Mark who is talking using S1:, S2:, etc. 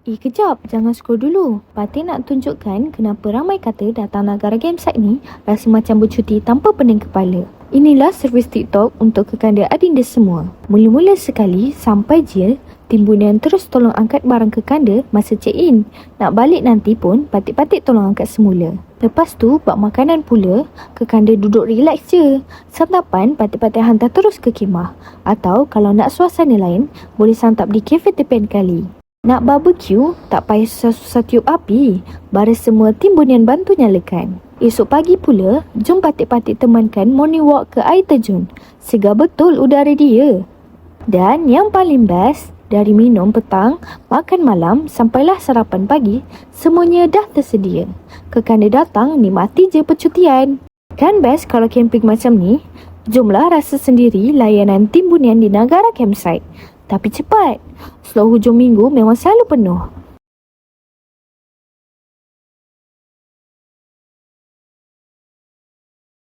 S1: Kejap, jangan scroll dulu. Patih nak tunjukkan kenapa ramai kata datang negara Gamesite ni rasa macam bercuti tanpa pening kepala. Inilah servis TikTok untuk kekanda adinda semua. Mula-mula sekali, sampai je, tim bunian terus tolong angkat barang kekanda masa check-in. Nak balik nanti pun, patik-patik tolong angkat semula. Lepas tu, bak makanan pula, kekanda duduk relax je. Santapan, patik-patik hantar terus ke khemah. Atau kalau nak suasana lain, boleh santap di kafe tepian kali. Nak barbecue, tak payah susah-susah tiup api. Baris semua tim bunian bantu nyalakan. Esok pagi pula, jom patik-patik temankan morning walk ke air terjun. Segar betul udara dia. Dan yang paling best, dari minum petang, makan malam, sampailah sarapan pagi, semuanya dah tersedia. Kekanda datang, nikmati je percutian. Kan best kalau camping macam ni? Jomlah rasa sendiri layanan tim bunian di negara Campsite. Tapi cepat, slot hujung minggu memang selalu penuh.